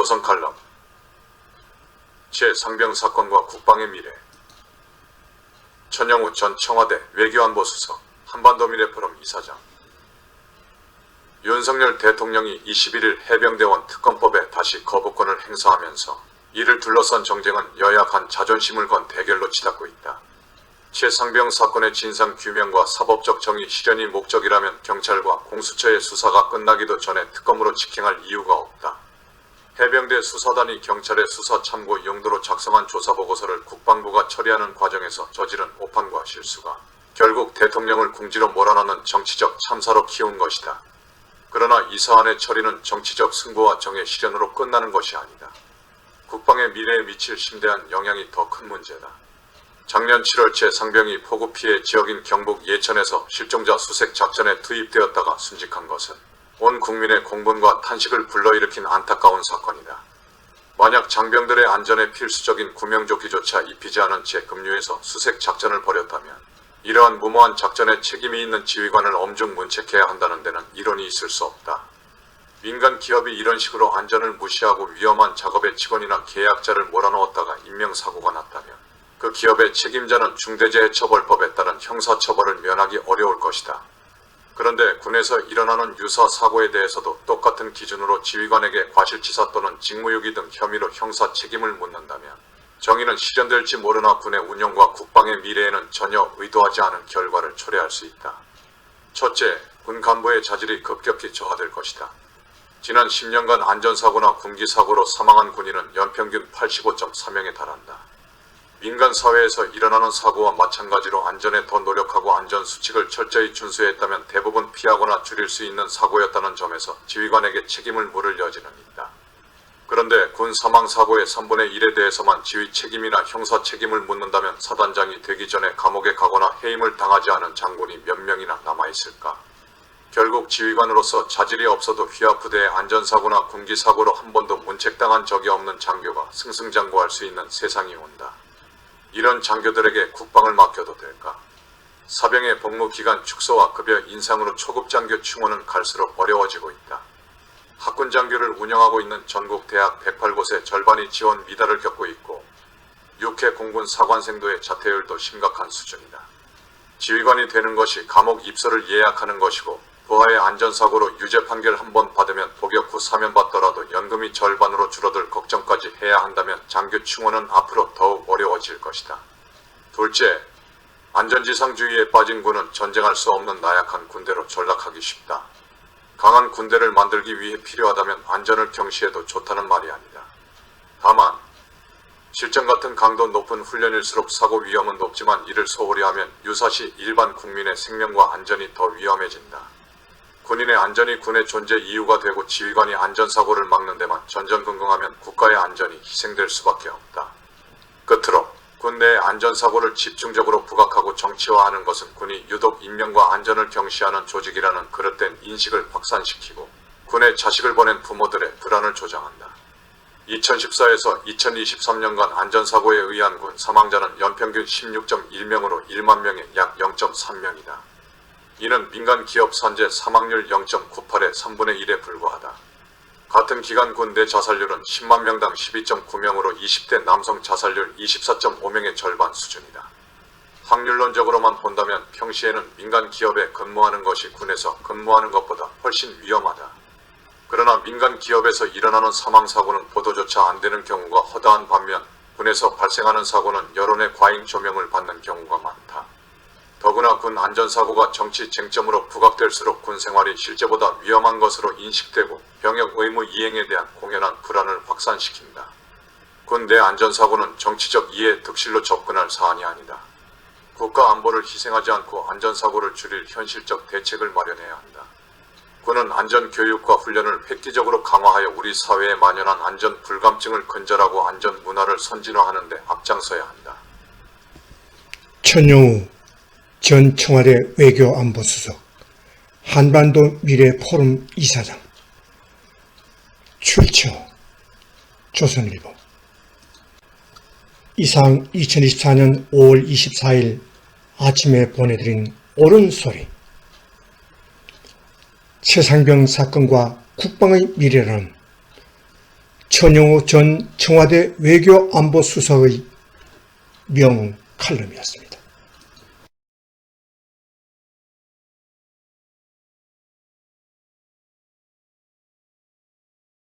조선칼럼 최상병 사건과 국방의 미래. 천영우 전 청와대 외교안보수석, 한반도 미래포럼 이사장. 윤석열 대통령이 21일 해병대원 특검법에 다시 거부권을 행사하면서 이를 둘러싼 정쟁은 여야 간 자존심을 건 대결로 치닫고 있다. 최상병 사건의 진상규명과 사법적 정의 실현이 목적이라면 경찰과 공수처의 수사가 끝나기도 전에 특검으로 직행할 이유가 없다. 해병대 수사단이 경찰의 수사 참고 용도로 작성한 조사보고서를 국방부가 처리하는 과정에서 저지른 오판과 실수가 결국 대통령을 궁지로 몰아넣는 정치적 참사로 키운 것이다. 그러나 이 사안의 처리는 정치적 승부와 정의 실현으로 끝나는 것이 아니다. 국방의 미래에 미칠 심대한 영향이 더 큰 문제다. 작년 7월 최상병이 폭우 피해 지역인 경북 예천에서 실종자 수색 작전에 투입되었다가 순직한 것은 온 국민의 공분과 탄식을 불러일으킨 안타까운 사건이다. 만약 장병들의 안전에 필수적인 구명조끼조차 입히지 않은 채 급류해서 수색 작전을 벌였다면 이러한 무모한 작전에 책임이 있는 지휘관을 엄중 문책해야 한다는 데는 이론이 있을 수 없다. 민간 기업이 이런 식으로 안전을 무시하고 위험한 작업에 직원이나 계약자를 몰아넣었다가 인명사고가 났다면 그 기업의 책임자는 중대재해처벌법에 따른 형사처벌을 면하기 어려울 것이다. 그런데 군에서 일어나는 유사 사고에 대해서도 똑같은 기준으로 지휘관에게 과실치사 또는 직무유기 등 혐의로 형사 책임을 묻는다면 정의는 실현될지 모르나 군의 운영과 국방의 미래에는 전혀 의도하지 않은 결과를 초래할 수 있다. 첫째, 군 간부의 자질이 급격히 저하될 것이다. 지난 10년간 안전사고나 군기사고로 사망한 군인은 연평균 85.3명에 달한다. 민간 사회에서 일어나는 사고와 마찬가지로 안전에 더 노력하고 안전수칙을 철저히 준수했다면 대부분 피하거나 줄일 수 있는 사고였다는 점에서 지휘관에게 책임을 물을 여지는 있다. 그런데 군 사망사고의 3분의 1에 대해서만 지휘 책임이나 형사 책임을 묻는다면 사단장이 되기 전에 감옥에 가거나 해임을 당하지 않은 장군이 몇 명이나 남아있을까? 결국 지휘관으로서 자질이 없어도 휘하부대의 안전사고나 군기사고로 한 번도 문책당한 적이 없는 장교가 승승장구할 수 있는 세상이 온다. 이런 장교들에게 국방을 맡겨도 될까? 사병의 복무기간 축소와 급여 인상으로 초급장교 충원은 갈수록 어려워지고 있다. 학군장교를 운영하고 있는 전국 대학 108곳의 절반이 지원 미달을 겪고 있고 육해 공군 사관생도의 자퇴율도 심각한 수준이다. 지휘관이 되는 것이 감옥 입소를 예약하는 것이고 부하의 안전사고로 유죄 판결 한 번 받으면 복역 후 사면받더라도 연금이 절반으로 줄어들 걱정까지 해야 한다면 장교 충원은 앞으로 더욱 어려워질 것이다. 둘째, 안전지상주의에 빠진 군은 전쟁할 수 없는 나약한 군대로 전락하기 쉽다. 강한 군대를 만들기 위해 필요하다면 안전을 경시해도 좋다는 말이 아니다. 다만 실전 같은 강도 높은 훈련일수록 사고 위험은 높지만 이를 소홀히 하면 유사시 일반 국민의 생명과 안전이 더 위험해진다. 군인의 안전이 군의 존재 이유가 되고 지휘관이 안전사고를 막는 데만 전전긍긍하면 국가의 안전이 희생될 수밖에 없다. 끝으로 군 내의 안전사고를 집중적으로 부각하고 정치화하는 것은 군이 유독 인명과 안전을 경시하는 조직이라는 그릇된 인식을 확산시키고 군에 자식을 보낸 부모들의 불안을 조장한다. 2014에서 2023년간 안전사고에 의한 군 사망자는 연평균 16.1명으로 1만 명에 약 0.3명이다. 이는 민간 기업 산재 사망률 0.98의 3분의 1에 불과하다. 같은 기간 군 내 자살률은 10만 명당 12.9명으로 20대 남성 자살률 24.5명의 절반 수준이다. 확률론적으로만 본다면 평시에는 민간 기업에 근무하는 것이 군에서 근무하는 것보다 훨씬 위험하다. 그러나 민간 기업에서 일어나는 사망사고는 보도조차 안 되는 경우가 허다한 반면 군에서 발생하는 사고는 여론의 과잉 조명을 받는 경우가 많다. 더구나 군 안전사고가 정치 쟁점으로 부각될수록 군 생활이 실제보다 위험한 것으로 인식되고 병역 의무 이행에 대한 공연한 불안을 확산시킨다. 군 내 안전사고는 정치적 이해 득실로 접근할 사안이 아니다. 국가 안보를 희생하지 않고 안전사고를 줄일 현실적 대책을 마련해야 한다. 군은 안전교육과 훈련을 획기적으로 강화하여 우리 사회에 만연한 안전 불감증을 근절하고 안전 문화를 선진화하는 데 앞장서야 한다. 천영우 전 청와대 외교안보수석, 한반도 미래포럼 이사장. 출처 조선일보. 이상 2024년 5월 24일 아침에 보내드린 옳은 소리. 최상병 사건과 국방의 미래론 천영호 전 청와대 외교안보수석의 명 칼럼이었습니다.